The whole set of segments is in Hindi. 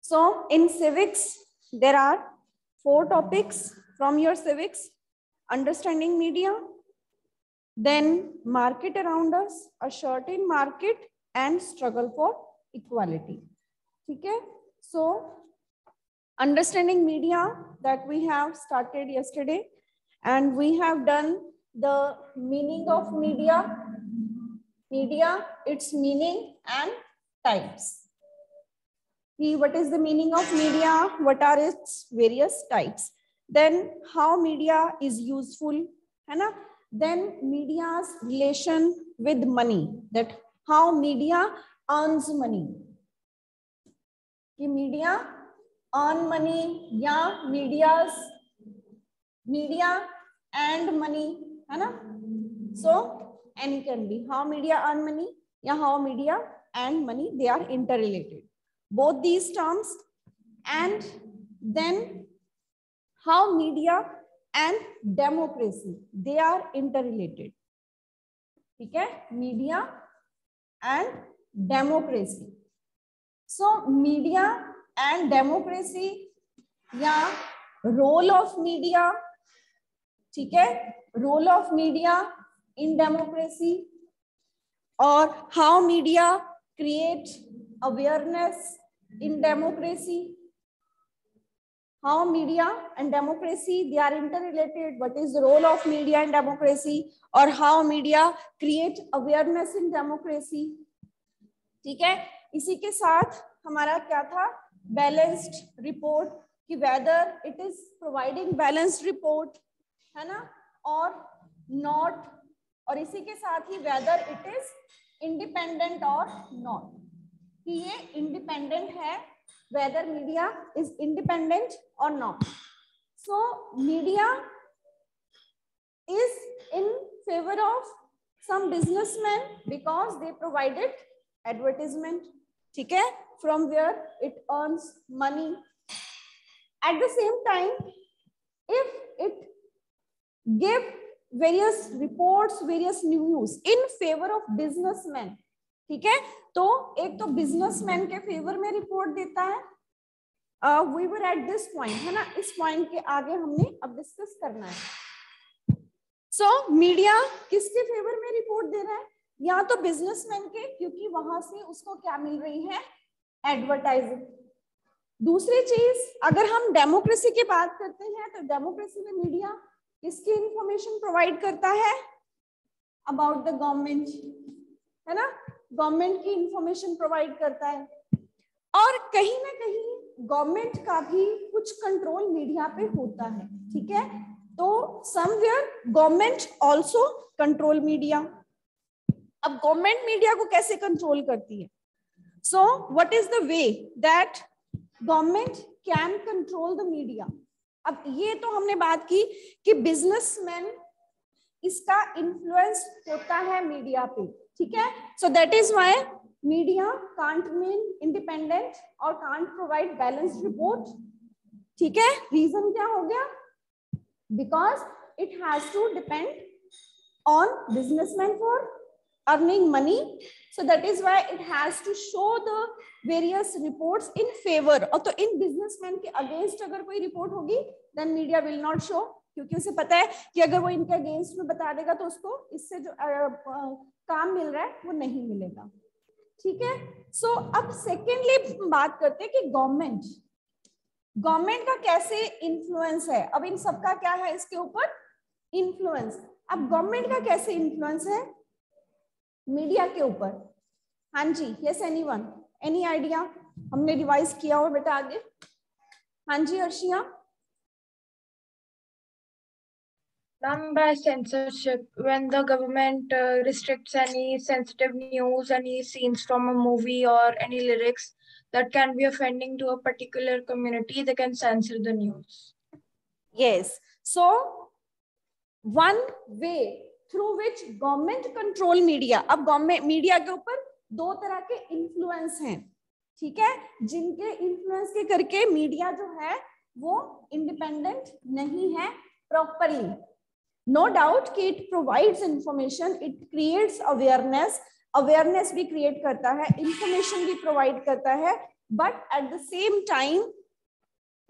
So in civics there are 4 topics from your civics: understanding media, then market around us, a certain market, and struggle for equality. Okay, so understanding media that we have started yesterday, and we have done the meaning of media, its meaning and types. What is the meaning of media, what are its various types, then how media is useful, है ना? Then media's relation with money, that how media earns money, कि media earn money या media and money, है ना? So any can be how media earn money या how media and money, they are interrelated, both these terms. And then how media and democracy, they are interrelated. ठीक है, media and democracy. So media and democracy या role of media, ठीक है, role of media in democracy, or how media create awareness in democracy. How media and democracy, they are interrelated. What is the role of media in democracy, or how media create awareness in democracy. ठीक है, इसी के साथ हमारा क्या था, बैलेंस्ड रिपोर्ट, कि whether it is providing balanced report, है ना, और नॉट, और इसी के साथ ही वेदर इट इज इंडिपेंडेंट और नॉट, कि ये इंडिपेंडेंट है, whether media is independent or not. So media is in favor of some businessmen because they provided advertisement, ठीक है, from where it earns money. At the same time, if it give various reports, various news in favor of businessmen, ठीक है, तो एक तो बिजनेसमैन के फेवर में रिपोर्ट देता है, we were at this point, है ना, इस पॉइंट के आगे हमने अब डिस्कस करना है. सो मीडिया किसके फेवर में रिपोर्ट दे रहा है, या तो बिजनेसमैन के, क्योंकि वहां से उसको क्या मिल रही है, एडवर्टाइजिंग. दूसरी चीज, अगर हम डेमोक्रेसी की बात करते हैं, तो डेमोक्रेसी में मीडिया किसकी इंफॉर्मेशन प्रोवाइड करता है, अबाउट द गवर्नमेंट, है ना, गवर्नमेंट की इंफॉर्मेशन प्रोवाइड करता है. और कहीं ना कहीं गवर्नमेंट का भी कुछ कंट्रोल मीडिया पे होता है, ठीक है, तो somewhere government also control media. अब गवर्नमेंट मीडिया को कैसे कंट्रोल करती है, so what is the way that government can control the media. अब ये तो हमने बात की कि बिजनेसमैन, इसका इन्फ्लुएंस होता है मीडिया पे, ठीक है. So that is why media can't remain independent और कांट प्रोवाइड बैलेंस्ड रिपोर्ट, ठीक है. रीजन क्या हो गया, because it has to depend on businessman for earning money, so that is why it has to show the various reports in favour. और तो इन बिजनेसमैन के अगेंस्ट अगर कोई रिपोर्ट होगी, then media will not show, क्योंकि उसे पता है कि अगर वो इनके अगेंस्ट में बता देगा तो उसको इससे जो काम मिल रहा है वो नहीं मिलेगा, ठीक है. सो अब सेकेंडली बात करते हैं कि गवर्नमेंट का कैसे इन्फ्लुएंस है. अब इन सबका क्या है इसके ऊपर इन्फ्लुएंस. अब गवर्नमेंट का कैसे इन्फ्लुएंस है मीडिया के ऊपर. हाँ जी, यस एनीवन, एनी आइडिया, हमने रिवाइज किया हो बेटा आगे. हाँ जी Arshia. By censorship, when the government restricts any sensitive news, any scenes from a movie or any lyrics that can be offending to a particular community, they can censor the news. Yes. So one way through which government control media. अब गवर्नमेंट मीडिया के ऊपर 2 तरह के इन्फ्लुएंस हैं, ठीक है, जिनके इन्फ्लुएंस के करके मीडिया जो है वो इंडिपेंडेंट नहीं है प्रॉपरली. नो डाउट कि it provides information, it creates awareness भी क्रिएट करता है, इंफॉर्मेशन भी प्रोवाइड करता है, but at the same time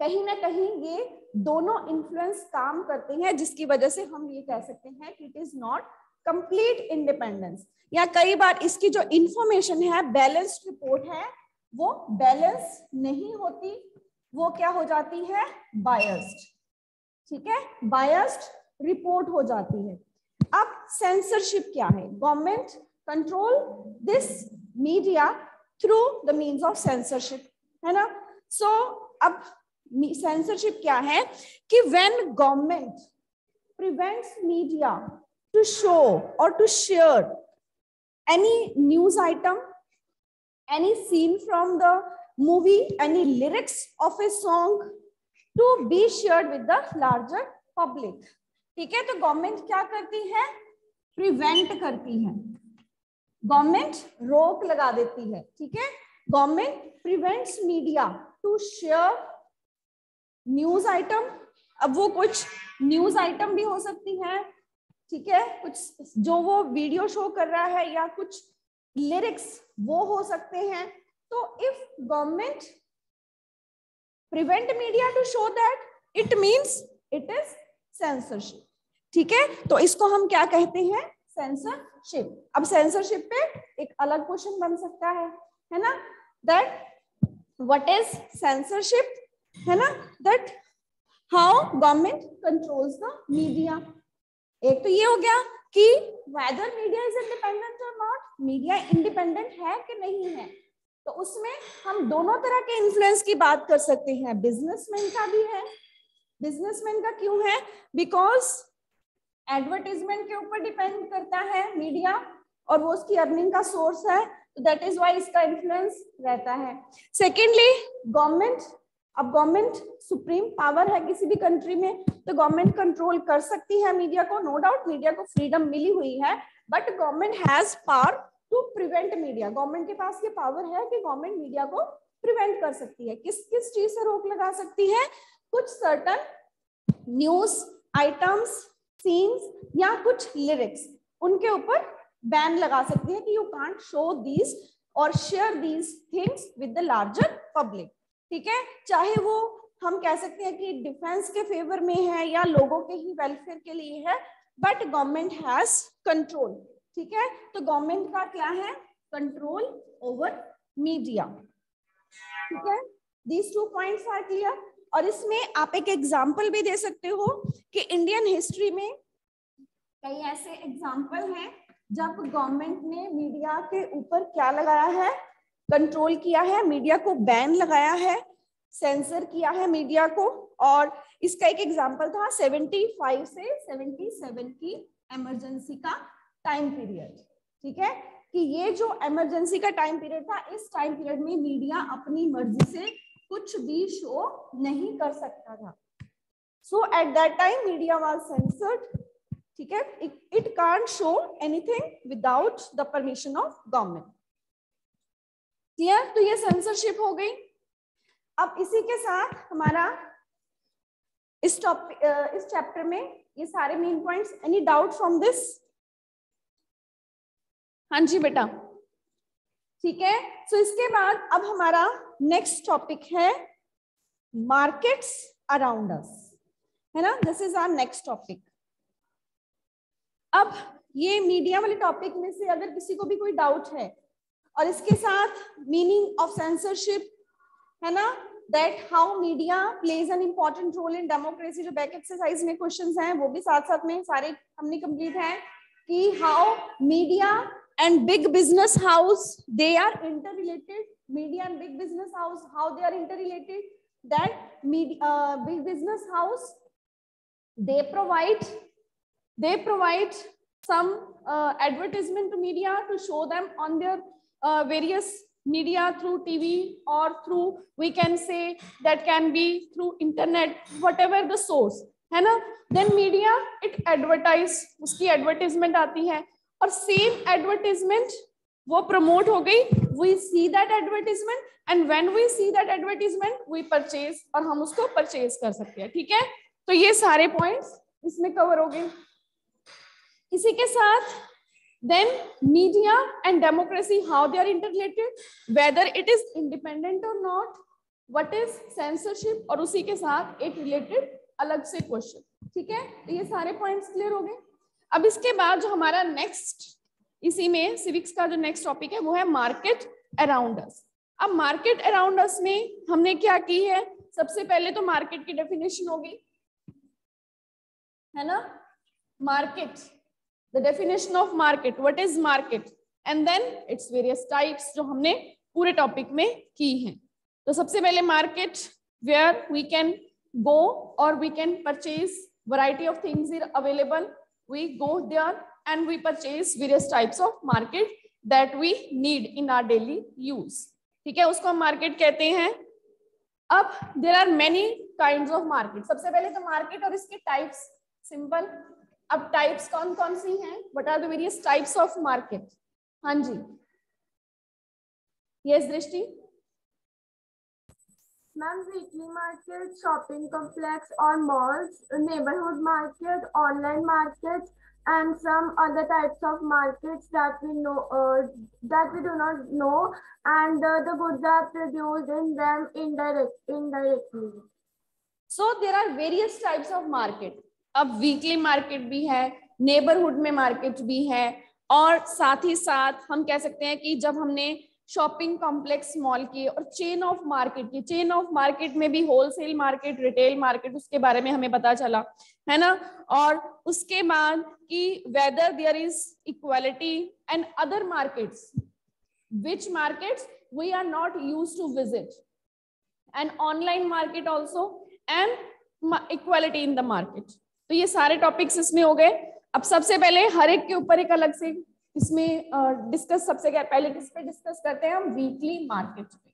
कहीं ना कहीं ये दोनों इन्फ्लुएंस काम करते हैं, जिसकी वजह से हम ये कह सकते हैं कि it is not complete independence, या कई बार इसकी जो इंफॉर्मेशन है, बैलेंस्ड रिपोर्ट है, वो बैलेंस नहीं होती, वो क्या हो जाती है, बायस्ड। ठीक है, बायस्ड रिपोर्ट हो जाती है। अब सेंसरशिप क्या है? Government control this media through the means of censorship, है ना। सो अब सेंसरशिप क्या है कि when government prevents media to show और to share any news item, any scene from the movie, any lyrics of a song to be shared with the larger public. ठीक है, तो गवर्नमेंट क्या करती है? प्रिवेंट करती है, गवर्नमेंट रोक लगा देती है। ठीक है, government prevents media to share news item. अब वो कुछ न्यूज आइटम भी हो सकती है, ठीक है, कुछ जो वो वीडियो शो कर रहा है या कुछ लिरिक्स वो हो सकते हैं। तो if government prevent media to show that, it means it is censorship. ठीक है, तो इसको हम क्या कहते हैं? सेंसरशिप। अब सेंसरशिप पे एक अलग क्वेश्चन बन सकता है ना, दैट व्हाट इज सेंसरशिप, है ना, that how government controls the media. एक तो ये हो गया कि वेदर मीडिया इज इंडिपेंडेंट और नॉट, मीडिया इंडिपेंडेंट है कि नहीं है। तो उसमें हम दोनों तरह के इन्फ्लुएंस की बात कर सकते हैं, बिजनेसमैन का भी है। बिजनेसमैन का क्यों है? बिकॉज एडवर्टाइजमेंट के ऊपर डिपेंड करता है मीडिया और वो उसकी अर्निंग का सोर्स है, तो दैट इज व्हाई इसका इन्फ्लुएंस रहता है। सेकेंडली गवर्नमेंट, अब गवर्नमेंट सुप्रीम पावर है किसी भी कंट्री में, तो गवर्नमेंट कंट्रोल कर सकती है मीडिया को, नो डाउट मीडिया को फ्रीडम मिली हुई है, but government has power to prevent media. Government के पास ये पावर है कि गवर्नमेंट मीडिया को प्रिवेंट कर सकती है। किस किस चीज से रोक लगा सकती है? कुछ सर्टन न्यूज आइटम्स, सीन्स या कुछ लिरिक्स, उनके ऊपर बैन लगा सकती है कि यू कांट शो दीज और share these things with the larger public. ठीक है, चाहे वो हम कह सकते हैं कि डिफेंस के फेवर में है या लोगों के ही वेलफेयर के लिए है, बट गवर्नमेंट हैज कंट्रोल। ठीक है, तो गवर्नमेंट का क्या है? Control over media. ठीक है, दीज 2 पॉइंट्स आर क्लियर। और इसमें आप एक एग्जाम्पल भी दे सकते हो कि इंडियन हिस्ट्री में कई ऐसे एग्जाम्पल हैं जब गवर्नमेंट ने मीडिया के ऊपर क्या लगाया है? कंट्रोल किया है, मीडिया को बैन लगाया है, सेंसर किया है मीडिया को। और इसका एक एग्जांपल था 75 से 77 की इमरजेंसी का टाइम पीरियड। ठीक है, कि ये जो इमरजेंसी का टाइम पीरियड था, इस टाइम पीरियड में मीडिया अपनी मर्जी से कुछ भी शो नहीं कर सकता था। So at that time media was censored. ठीक है, it can't show anything without the permission of government. Clear? तो ये सेंसरशिप हो गई। अब इसी के साथ हमारा इस चैप्टर में ये सारे main points. Any doubt from this? हाँ जी बेटा, ठीक है। सो इसके बाद अब हमारा नेक्स्ट टॉपिक है मार्केट्स अराउंड अस, है ना। This is our next topic. अब ये मीडिया वाले टॉपिक में से अगर किसी को भी कोई डाउट है, और इसके साथ मीनिंग ऑफ सेंसरशिप, है ना, that how media plays an important role in democracy, जो बैक एक्सरसाइज में क्वेश्चंस हैं वो भी साथ साथ में सारे हमने कंप्लीट है, कि how media and big business house they are interrelated, media and big business house how they are interrelated, that big business house they provide some advertisement to media to show them on their various media through TV or through, we can say that can be through internet, whatever the source, है ना। then media it advertise, उसकी advertisement आती है और same advertisement वो promote हो गई, we see that advertisement and when we see that advertisement we purchase, और हम उसको purchase कर सकते हैं। ठीक है, तो ये सारे पॉइंट्स इसमें कवर हो गए। इसी के साथ Then media and democracy, how they are interrelated, whether it is independent or not, what is censorship, और उसी के साथ एक रिलेटेड अलग से क्वेश्चन. ठीक है, तो ये सारे पॉइंट्स क्लियर हो गए. अब इसके बाद जो हमारा नेक्स्ट, इसी में सिविक्स का जो नेक्स्ट टॉपिक है वो है मार्केट अराउंड अस. अब मार्केट अराउंड अस में हमने क्या की है, सबसे पहले तो मार्केट की डेफिनेशन होगी, है ना. Market, the definition of market, what is market, and then it's various types जो हमने पूरे टॉपिक में की हैं. तो सबसे पहले market, where we can go और we can purchase variety of things is available, we go there and we purchase various types of market that we need in our daily use. ठीक है, उसको हम मार्केट कहते हैं. अब there are many kinds of market. सबसे पहले तो मार्केट और इसके टाइप्स, सिंपल. अब टाइप्स कौन कौन सी हैं, what are the various types of market. हाँ जी, yes Drishti. Ma'am, weekly market, shopping complex और malls, neighbourhood market, online market, and some other types of markets that we know, that we do not know, and the goods are produced in them indirectly. So there are various types of market. अब वीकली मार्केट भी है, नेबरहुड में मार्केट भी है, और साथ ही साथ हम कह सकते हैं कि जब हमने शॉपिंग कॉम्प्लेक्स मॉल की और चेन ऑफ मार्केट की, चेन ऑफ मार्केट में भी होलसेल मार्केट, रिटेल मार्केट, उसके बारे में हमें पता चला, है ना. और उसके बाद कि whether there is equality and other markets, which markets we are not used to visit, and online market also, and equality in the market. तो ये सारे टॉपिक्स इसमें हो गए. अब सबसे पहले हर एक के ऊपर एक अलग से इसमें डिस्कस, सबसे पहले किस पे डिस्कस करते हैं हम, वीकली मार्केट पे.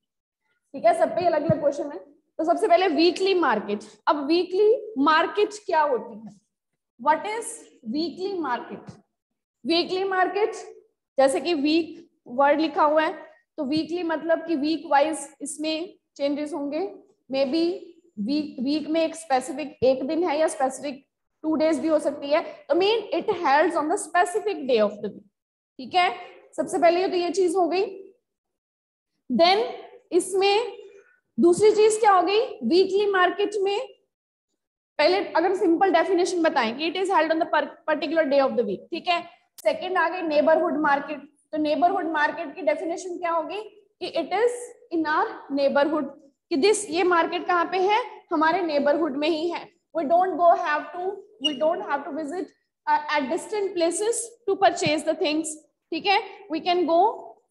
ठीक है, सब पे अलग अलग क्वेश्चन है. तो सबसे पहले वीकली मार्केट. अब वीकली मार्केट क्या होती है, what is weekly market. Weekly market, जैसे कि वीक वर्ड लिखा हुआ है, तो वीकली मतलब कि वीक वाइज इसमें चेंजेस होंगे. मे बी वीक में एक स्पेसिफिक एक दिन है या स्पेसिफिक 2 days भी हो सकती है. तो mean it helds on the specific day of the week. ठीक है, सबसे पहले तो ये चीज हो गई. देन इसमें दूसरी चीज क्या हो गई, वीकली मार्केट में पहले अगर सिंपल डेफिनेशन बताएं कि it is held on the particular day of the week. ठीक है, सेकंड आ गई नेबरहुड मार्केट. तो नेबरहुड मार्केट की डेफिनेशन क्या होगी कि it is in our neighbourhood, कि दिस ये मार्केट कहाँ पे है, हमारे नेबरहुड में ही है. we don't have to visit at distant places to purchase the things. ठीक है, we can go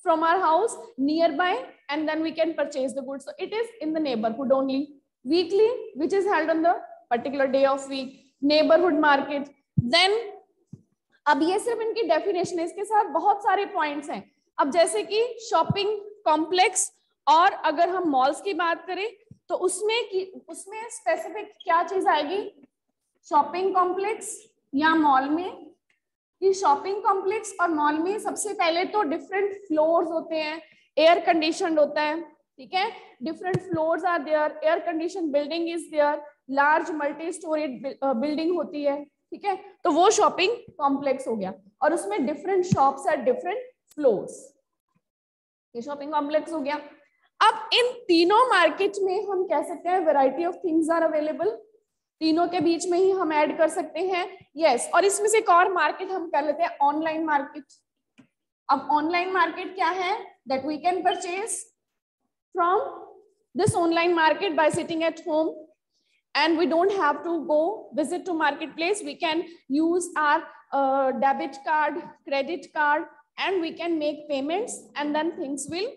from our house nearby and then we can purchase the goods. So it is in the neighborhood only. Weekly, which is held on the particular day of week, neighborhood market. Then अब ये सिर्फ इनकी डेफिनेशन है, इसके साथ बहुत सारे पॉइंट्स हैं. अब जैसे कि शॉपिंग कॉम्प्लेक्स, और अगर हम मॉल्स की बात करें तो उसमें स्पेसिफिक क्या चीज आएगी, शॉपिंग कॉम्प्लेक्स या मॉल में, कि शॉपिंग कॉम्प्लेक्स और मॉल में सबसे पहले तो डिफरेंट फ्लोर्स होते हैं, एयर कंडीशनड होता है. ठीक है, different floors are there, air condition building is there, large multi storage building होती है. ठीक है, तो वो शॉपिंग कॉम्प्लेक्स हो गया, और उसमें different shops at different floors, ये शॉपिंग कॉम्प्लेक्स हो गया. अब इन तीनों मार्केट में हम कह सकते हैं variety of things are available, तीनों के बीच में ही हम ऐड कर सकते हैं. यस, और इसमें से एक और मार्केट हम कर लेते हैं, ऑनलाइन मार्केट. अब ऑनलाइन मार्केट क्या है, that we can purchase from this online market by sitting at home, and we don't have to go visit to marketplace. We can use our debit card, credit card, and we can make payments, and then things will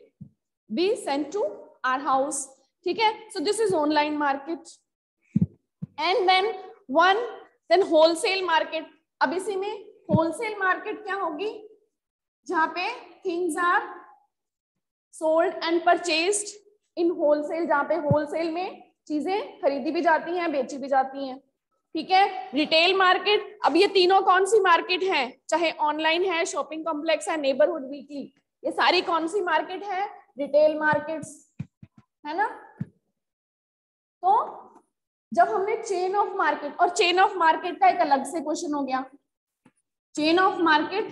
be sent to our house. ठीक है, so this is online market. And then wholesale market. अब इसी में wholesale market क्या होगी, जहाँ पे things are sold and purchased in wholesale, जहाँ पे wholesale में चीजें खरीदी भी जाती हैं, बेची भी जाती हैं. ठीक है, रिटेल मार्केट. अब ये तीनों कौन सी मार्केट हैं, चाहे ऑनलाइन है, शॉपिंग कॉम्प्लेक्स है, नेबरहुड, वीकली, ये सारी कौन सी मार्केट है, रिटेल मार्केट्स, है ना. तो जब हमने चेन ऑफ मार्केट, और चेन ऑफ मार्केट का एक अलग से क्वेश्चन हो गया. Chain of market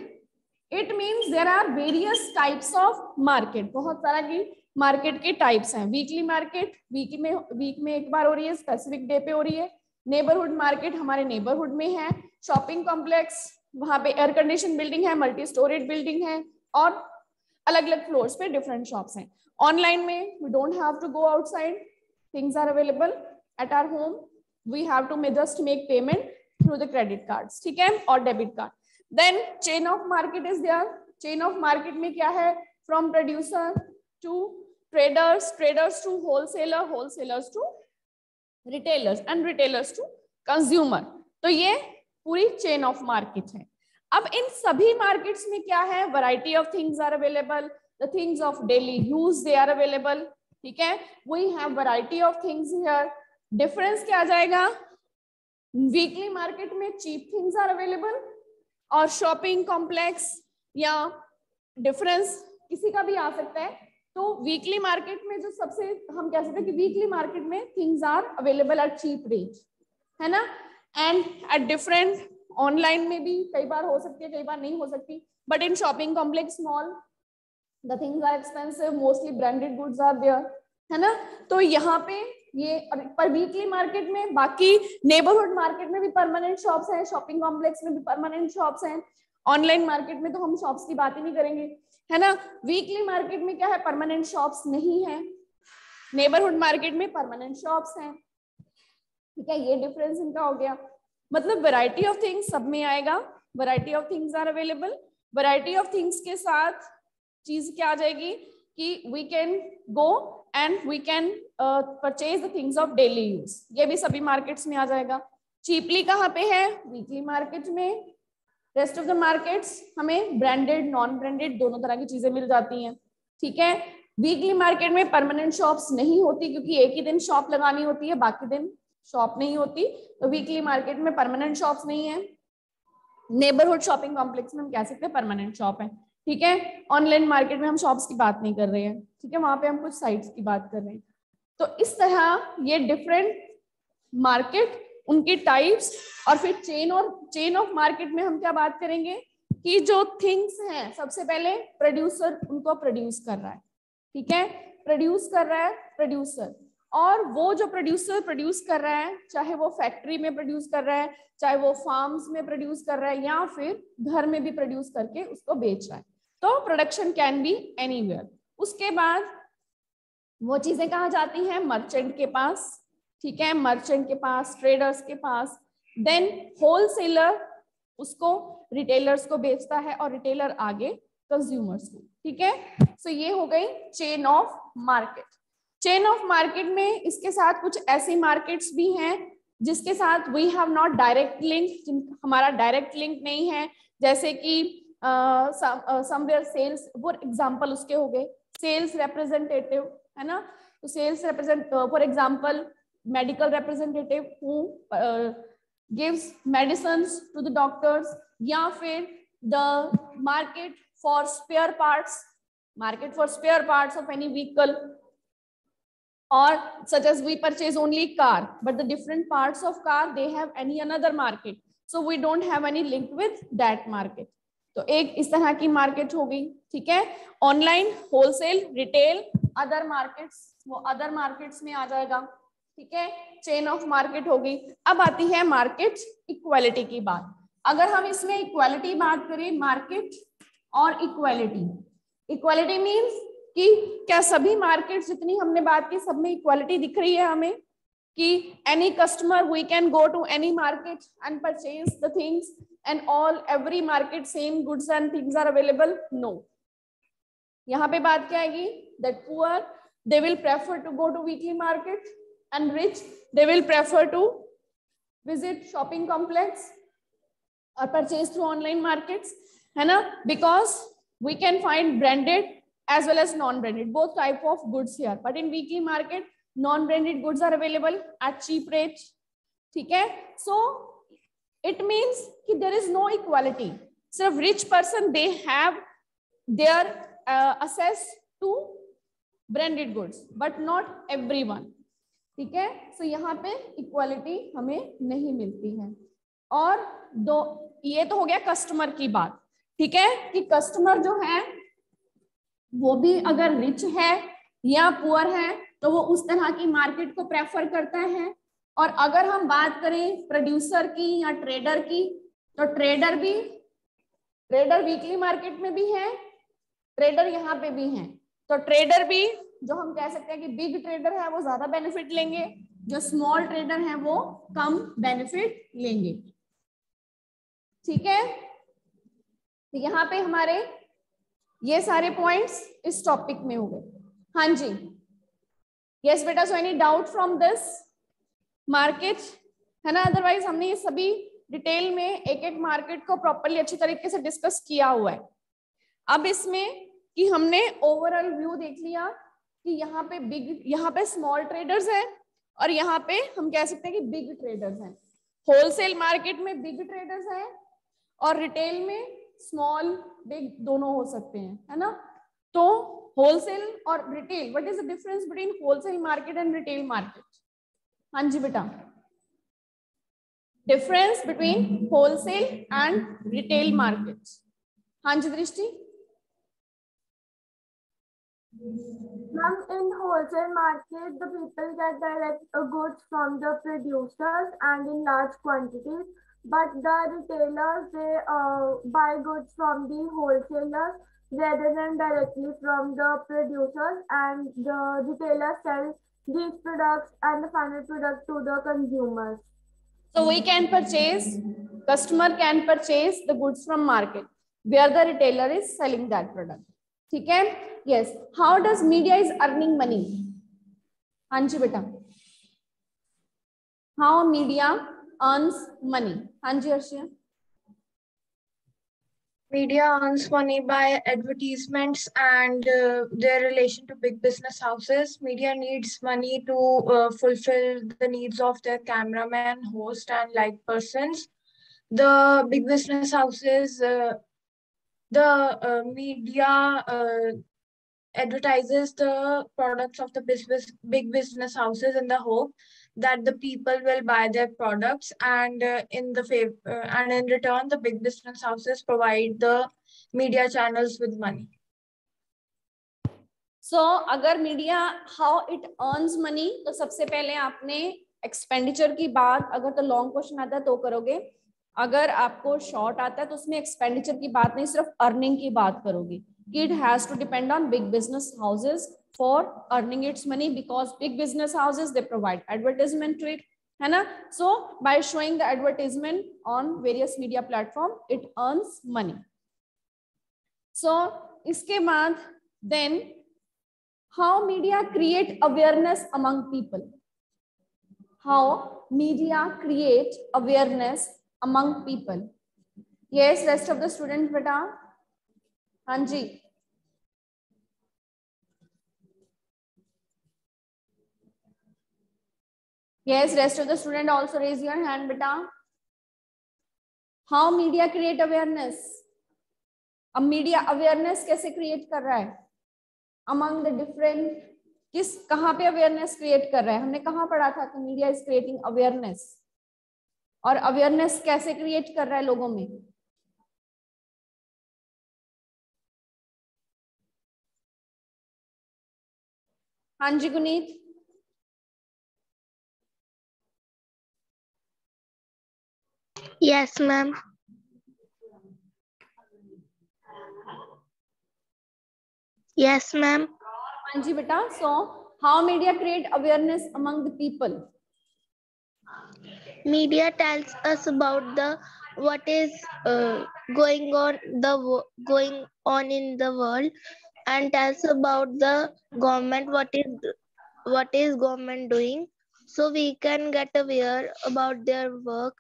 it means there are various types of market, बहुत सारा की मार्केट के टाइप्स हैं। वीकली मार्केट वीक में एक बार हो रही है, स्पेसिफिक डे पे हो रही है। नेबरहुड मार्केट हमारे नेबरहुड में है। शॉपिंग कॉम्प्लेक्स, वहां पे एयर कंडीशन बिल्डिंग है, मल्टी स्टोरेज बिल्डिंग है और अलग अलग फ्लोर्स पे डिफरेंट शॉप्स हैं। ऑनलाइन में we don't have to go outside, things are available at our home, we have to just make payment through the credit cards, ठीक है, और debit card. Then chain of market is there. Chain of market में क्या है, from producer to traders, traders to wholesaler, wholesalers to retailers and retailers to consumer. तो ये पूरी चेन ऑफ मार्केट है। अब इन सभी मार्केट्स में क्या है, variety of things are available, the things of daily use they are available, ठीक है, we have variety of things here. Difference क्या आ जाएगा, वीकली मार्केट में चीप थिंग्स आर अवेलेबल और शॉपिंग कॉम्प्लेक्स या डिफरेंस किसी का भी आ सकता है। तो वीकली मार्केट में जो सबसे हम कह सकते हैं कि वीकली मार्केट में things are available at cheap rate, है ना, एंड एट डिफरेंट, ऑनलाइन में भी कई बार हो सकती है, कई बार नहीं हो सकती, but in shopping complex mall the things are expensive, mostly branded goods are there, है ना। तो यहाँ पे ये पर वीकली मार्केट में, बाकी नेबरहुड मार्केट में भी परमानेंट शॉप्स हैं, शॉपिंग कॉम्प्लेक्स में भी परमानेंट शॉप्स हैं। ऑनलाइन मार्केट में तो हम शॉप्स की बात ही नहीं करेंगे, है ना। वीकली मार्केट में क्या है, परमानेंट शॉप्स नहीं है, नेबरहुड मार्केट में परमानेंट शॉप्स हैं, ठीक है, ये डिफरेंस इनका हो गया। मतलब वैरायटी ऑफ थिंग्स सब में आएगा, variety of things are available. Variety of things के साथ चीज क्या आ जाएगी कि we can go and we can purchase the things of daily use, ये भी सभी मार्केट्स में आ जाएगा। चीपली कहाँ पे है, वीकली मार्केट में। रेस्ट ऑफ द मार्केट्स हमें ब्रांडेड नॉन ब्रांडेड दोनों तरह की चीजें मिल जाती हैं, ठीक है। वीकली मार्केट में परमानेंट शॉप्स नहीं होती क्योंकि एक ही दिन शॉप लगानी होती है, बाकी दिन शॉप नहीं होती, तो वीकली मार्केट में परमानेंट शॉप्स नहीं है। नेबरहुड शॉपिंग कॉम्प्लेक्स में हम कह सकते हैं परमानेंट शॉप है, ठीक है। ऑनलाइन मार्केट में हम शॉप्स की बात नहीं कर रहे हैं, ठीक है, वहां पे हम कुछ साइट्स की बात कर रहे हैं। तो इस तरह ये डिफरेंट मार्केट, उनके टाइप्स, और फिर चेन ऑफ मार्केट में हम क्या बात करेंगे कि जो थिंग्स हैं, सबसे पहले प्रोड्यूसर उनको प्रोड्यूस कर रहा है, ठीक है, प्रोड्यूस कर रहा है प्रोड्यूसर, और वो जो प्रोड्यूसर प्रोड्यूस कर रहा है, चाहे वो फैक्ट्री में प्रोड्यूस कर रहा है, चाहे वो फार्म्स में प्रोड्यूस कर रहा है, या फिर घर में भी प्रोड्यूस करके उसको बेच रहा है, तो प्रोडक्शन कैन बी एनीवेयर। उसके बाद वो चीजें कहाँ जाती हैं, मर्चेंट के पास, ठीक है, मर्चेंट के पास, ट्रेडर्स के पास, देन होलसेलर उसको रिटेलर्स को बेचता है और रिटेलर आगे कंज्यूमर्स को, ठीक है। सो ये हो गई chain of market. Chain of market में इसके साथ कुछ ऐसी मार्केट्स भी हैं जिसके साथ we have not direct link, हमारा डायरेक्ट लिंक नहीं है, जैसे कि समवेयर सेल्स, फॉर एग्जांपल उसके हो गए सेल्स रिप्रेजेंटेटिव, है ना, तो sales represent, for example medical representative who gives medicines to the doctors, या फिर the market for spare parts, market for spare parts of any vehicle, or such as we purchase only car but the different parts of car they have any another market, so we don't have any link with that market. तो एक इस तरह की मार्केट हो गई, ठीक है। Online, wholesale, retail, other markets, वो अदर मार्केट्स में आ जाएगा, ठीक है, चेन ऑफ मार्केट हो गई। अब आती है मार्केट इक्वालिटी की बात। अगर हम इसमें इक्वालिटी बात करें, मार्केट और इक्वालिटी, इक्वालिटी मीन्स कि क्या सभी मार्केट जितनी हमने बात की सब में इक्वालिटी दिख रही है हमें, कि any customer we can go to any market and purchase the things and all every market same goods and things are available, no. यहाँ पे बात क्या आएगी, that poor they will prefer to go to weekly market and rich they will prefer to visit shopping complex और परचेज थ्रू ऑनलाइन मार्केट्स, है ना, because we can find branded as well as non-branded, both type of goods here, but in weekly market non-branded goods are available at cheap rates, ठीक है। So it means कि there is no equality, सिर्फ rich person they have their access to branded goods but not everyone, ठीक है। So यहाँ पे equality हमें नहीं मिलती है। और दो, ये तो हो गया कस्टमर की बात। ठीक है, कि कस्टमर जो है वो भी अगर रिच है या पुअर है तो वो उस तरह की मार्केट को प्रेफर करता है। और अगर हम बात करें प्रोड्यूसर की या ट्रेडर की, तो ट्रेडर वीकली मार्केट में भी है, ट्रेडर यहाँ पे भी है। तो ट्रेडर भी, जो हम कह सकते हैं कि बिग ट्रेडर है वो ज्यादा बेनिफिट लेंगे, जो स्मॉल ट्रेडर है वो कम बेनिफिट लेंगे। ठीक है, तो यहाँ पे हमारे ये सारे पॉइंट्स इस टॉपिक में हो गए। हाँ जी, यस बेटा, so any doubt from this market, है ना? अदरवाइज हमने ये सभी डिटेल में एक एक मार्केट को प्रॉपर्ली अच्छी तरीके से डिस्कस किया हुआ है। अब इसमें कि हमने ओवरऑल व्यू देख लिया कि यहाँ पे स्मॉल ट्रेडर्स हैं और यहाँ पे हम कह सकते हैं कि बिग ट्रेडर्स हैं। होलसेल मार्केट में बिग ट्रेडर्स हैं और रिटेल में स्मॉल बिग दोनों हो सकते हैं, है ना? तो होलसेल और retail, what is the difference between wholesale market and retail market? हाँ जी बेटा, difference between wholesale and retail market. हाँ जी दृष्टि। Ma'am, in wholesale market, the people get direct goods from the producers and in large quantities. But the retailers, they buy goods from the wholesalers rather than directly from the producers, and the retailers sell these products and the final product to the consumers. So we can purchase, customer can purchase the goods from market where the retailer is selling that product. ठीक है? Yes. How does media is earning money? हाँ जी बेटा, how media earns money? हाँ जी Arshia. Media earns money by advertisements and their relation to big business houses. Media needs money to fulfill the needs of their cameraman, host, and like persons. The big business houses, the media advertises the products of the big business houses in the hope that the people will buy their products, and and in return the big business houses provide the media channels with money. So अगर media how it earns money, तो सबसे पहले आपने एक्सपेंडिचर की बात, अगर तो लॉन्ग क्वेश्चन आता है तो करोगे, अगर आपको शॉर्ट आता है तो उसमें एक्सपेंडिचर की बात नहीं, सिर्फ अर्निंग की बात करोगे कि it has to depend on big business houses for earning its money, because big business houses they provide advertisement to it, है ना? So by showing the advertisement on various media platform it earns money. So इसके बाद then how media create awareness among people? How media create awareness among people? Yes, rest of the students beta. हाँ जी, yes, rest of the student also raise your hand beta. How media create awareness? अब मीडिया अवेयरनेस कैसे क्रिएट कर रहा है among the different, किस कहाँ पे अवेयरनेस क्रिएट कर रहा है? हमने कहाँ पढ़ा था कि मीडिया इज क्रिएटिंग अवेयरनेस, और अवेयरनेस कैसे क्रिएट कर रहा है लोगों में? हाँ जी Guneet. Yes, ma'am. Yes, ma'am. हाँ जी बेटा, so how media create awareness among the people? Media tells us about the what is going on in the world, and tells about the government what is government doing, so we can get aware about their work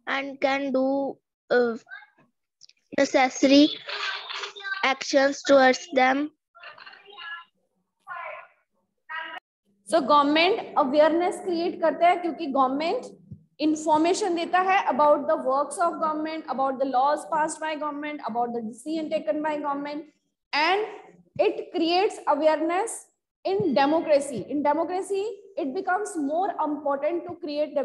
and can do necessary actions towards them. So government awareness create करता है क्योंकि गवर्नमेंट इंफॉर्मेशन देता है about the works of government, about the laws passed by government, about the decision taken by government, and it creates awareness in democracy. In democracy, it becomes more important to create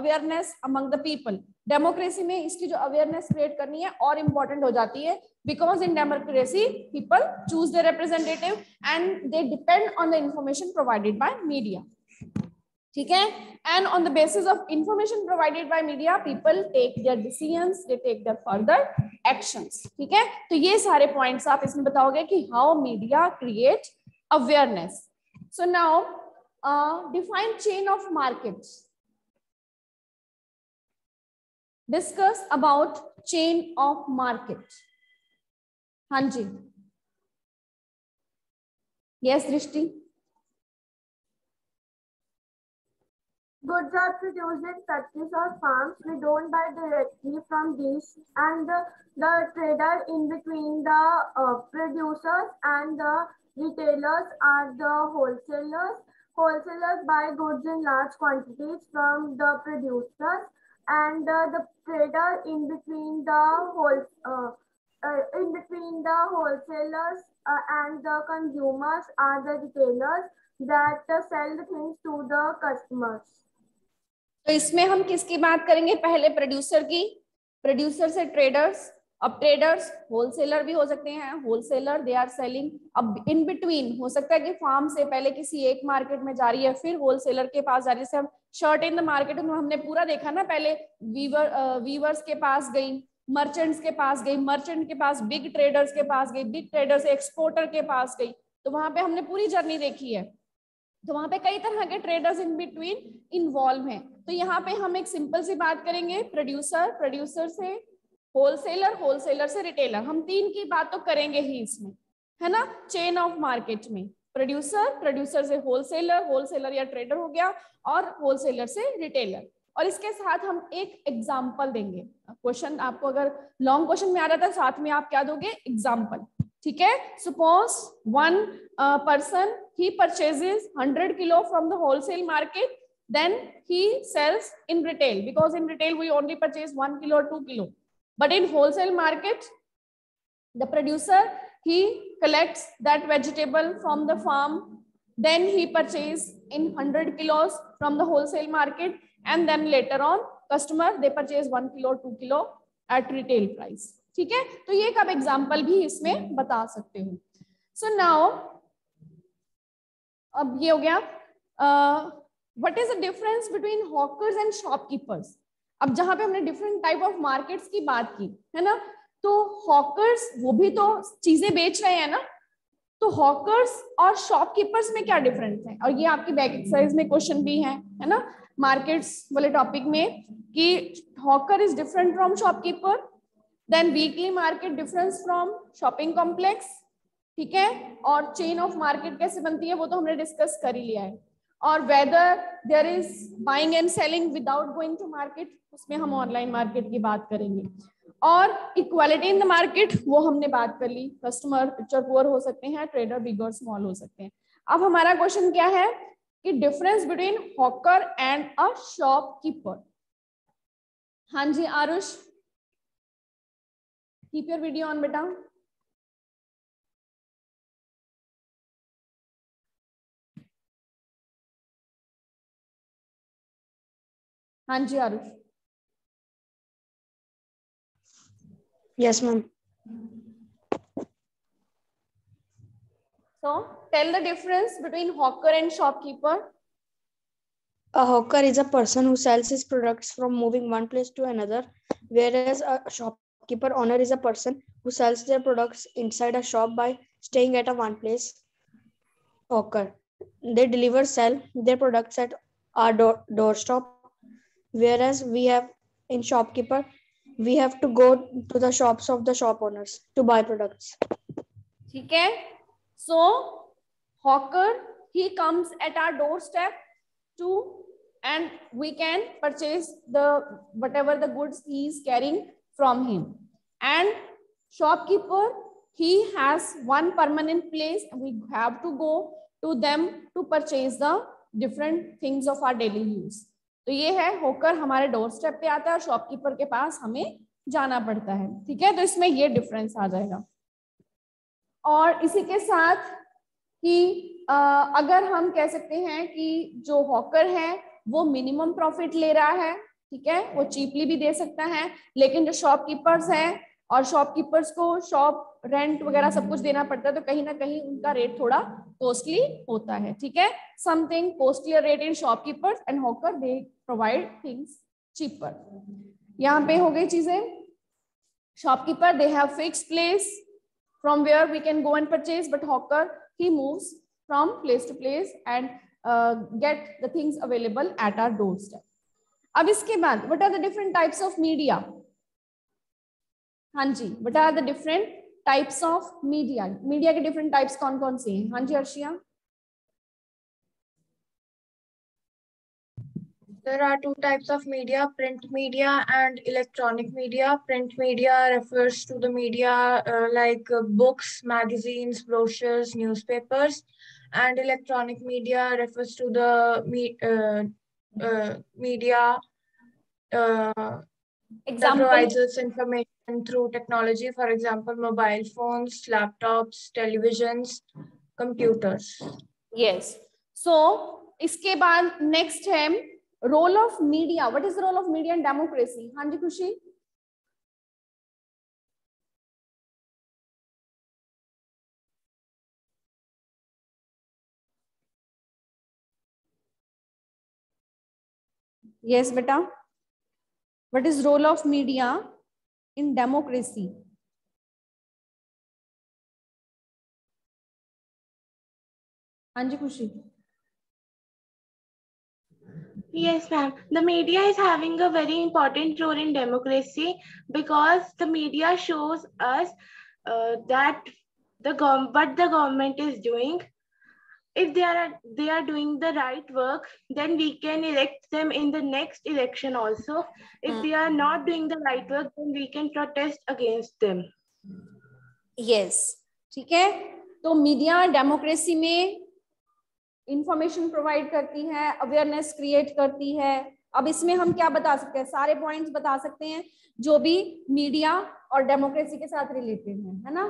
awareness among the people. Democracy में इसकी जो अवेयरनेस क्रिएट करनी है और इम्पोर्टेंट हो जाती है, because in democracy people choose the representative and they depend on the information provided by media. ठीक है, and on the basis of information provided by media people take their decisions, they take their further actions. ठीक है, तो ये सारे पॉइंट्स आप इसमें बताओगे कि how media create awareness. So now define chain of markets. Discuss about chain of market. हाँ जी, yes Drishti. Goods are produced in factories or farms. We don't buy directly from these, and the trader in between the producers and the retailers are the wholesalers. Wholesalers buy goods in large quantities from the producers, and the trader in between the wholesalers and the consumers are the retailers that sell the things to the customers. तो इसमें हम किसकी बात करेंगे? पहले प्रोड्यूसर की, प्रोड्यूसर से ट्रेडर्स. अब ट्रेडर्स होलसेलर भी हो सकते हैं, होलसेलर दे आर सेलिंग. अब इन बिटवीन हो सकता है कि फार्म से पहले किसी एक मार्केट में जा रही है, फिर होलसेलर के पास जा रही है. जैसे हम शर्ट इन द मार्केट में हमने पूरा देखा ना, पहले वीवर्स के पास गई, मर्चेंट्स के पास गई, मर्चेंट के पास बिग ट्रेडर्स के पास गई, बिग ट्रेडर से एक्सपोर्टर के पास गई. तो वहां पे हमने पूरी जर्नी देखी है. तो वहां पे कई तरह के ट्रेडर्स इन बिटवीन इन्वॉल्व हैं. तो यहाँ पे हम एक सिंपल सी बात करेंगे, प्रोड्यूसर, प्रोड्यूसर से होलसेलर, होलसेलर से रिटेलर. हम तीन की बात तो करेंगे ही इसमें, है ना. चेन ऑफ मार्केट में प्रोड्यूसर, प्रोड्यूसर से होलसेलर, होलसेलर या ट्रेडर हो गया, और होलसेलर से रिटेलर. और इसके साथ हम एक एग्जांपल देंगे. क्वेश्चन आपको अगर लॉन्ग क्वेश्चन में आ रहा था, साथ में आप क्या दोगे? एग्जांपल. ठीक है, suppose one person he purchases 100 kilo from the wholesale market, then he sells in retail, because in retail we only purchase 1 kilo or 2 kilo, but in wholesale market the producer he collects that vegetable from the farm, then he purchases in 100 kilos from the wholesale market, and then later on customer they purchase 1 kilo 2 kilo at retail price. ठीक है, तो ये एक आप एग्जाम्पल भी इसमें बता सकते हो. सो नाउ अब ये हो गया what is the difference between hawkers and shopkeepers. अब जहां पे हमने डिफरेंट टाइप ऑफ मार्केट्स की बात की है ना, तो हॉकर्स वो भी तो चीजें बेच रहे हैं ना, तो हॉकर्स और शॉपकीपर्स में क्या डिफरेंस है? और ये आपकी बैक एक्सरसाइज में क्वेश्चन भी है ना, मार्केट्स वाले टॉपिक में, कि hawker is different from shopkeeper, then weekly market difference from shopping complex. ठीक है, और चेन ऑफ मार्केट कैसे बनती है वो तो हमने डिस्कस कर ही लिया है. और whether there is buying and selling without going to market, उसमें हम ऑनलाइन मार्केट की बात करेंगे. और इक्वालिटी इन द मार्केट वो हमने बात कर ली. कस्टमर रिचर पुअर हो सकते हैं, ट्रेडर बिग और स्मॉल हो सकते हैं. अब हमारा क्वेश्चन क्या है कि difference between hawker and a shopkeeper. हाँ जी Aarush, keep your video on बेटा. हाँ जी Aarush. Yes, ma'am. So tell the difference between hawker and shopkeeper. A hawker is a person who sells his products from moving one place to another, whereas a shopkeeper owner is a person who sells their products inside a shop by staying at a one place. Hawker, they sell their products at our doorstep, whereas we have in shopkeeper, we have to go to the shops of the shop owners to buy products. ठीक है, so hawker he comes at our doorstep to, and we can purchase the whatever the goods he is carrying from him. And shopkeeper he has one permanent place, and we have to go to them to purchase the different things of our daily use. तो ये है हॉकर हमारे डोर स्टेप पे आता है और शॉपकीपर के पास हमें जाना पड़ता है. ठीक है, तो इसमें ये डिफरेंस आ जाएगा. और इसी के साथ कि अगर हम कह सकते हैं कि जो हॉकर है वो मिनिमम प्रॉफिट ले रहा है, ठीक है, वो चीपली भी दे सकता है, लेकिन जो शॉपकीपर्स हैं और शॉपकीपर्स को शॉप रेंट वगैरह सब कुछ देना पड़ता है, तो कहीं ना कहीं उनका रेट थोड़ा कॉस्टली होता है, ठीक है. Something costlier rate in shopkeepers and hawker they provide things cheaper. यहाँ पे हो गई चीजें. Shopkeeper, they have fixed place from where we can go and purchase, but hawker, he moves from place to place and get the things available at our doorstep. अब इसके बाद what are the different types of media? हाँ जी, what are the different types of media? Media के different types कौन कौन से हैं? हाँ जी Arshia. There are two types of media, print media and electronic media. Print media refers to the media like books, magazines, brochures, newspapers, and electronic media refers to the media that provides us information through technology, for example, mobile phones, laptops, televisions, computers. Yes. So, इसके बाद next है role of media. What is the role of media in democracy? हाँ जी खुशी. Yes, beta. What is role of media in democracy? हाँ जी खुशी. Yes, ma'am. The media is having a very important role in democracy because the media shows us that what the government is doing. If they are doing the right work, then we can elect them in the next election also. If they are not doing the right work, then we can protest against them. Yes, ठीक है. तो मीडिया डेमोक्रेसी में इंफॉर्मेशन प्रोवाइड करती है, अवेयरनेस क्रिएट करती है. अब इसमें हम क्या बता सकते हैं? सारे पॉइंट्स बता सकते हैं जो भी मीडिया और डेमोक्रेसी के साथ रिलेटेड है ना.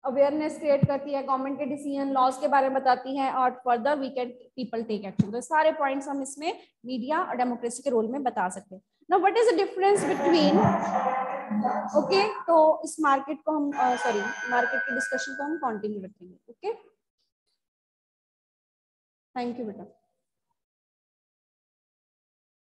अवेयरनेस क्रिएट करती है, गवर्नमेंट के डिसीजन लॉज के बारे में बताती है, और further we can people take action. तो सारे पॉइंट्स हम इसमें मीडिया और डेमोक्रेसी के रोल में बता सकते हैं. Now what is the difference between, okay, तो इस मार्केट को हम मार्केट के डिस्कशन को हम कंटिन्यू रखेंगे. ओके, थैंक यू बेटा.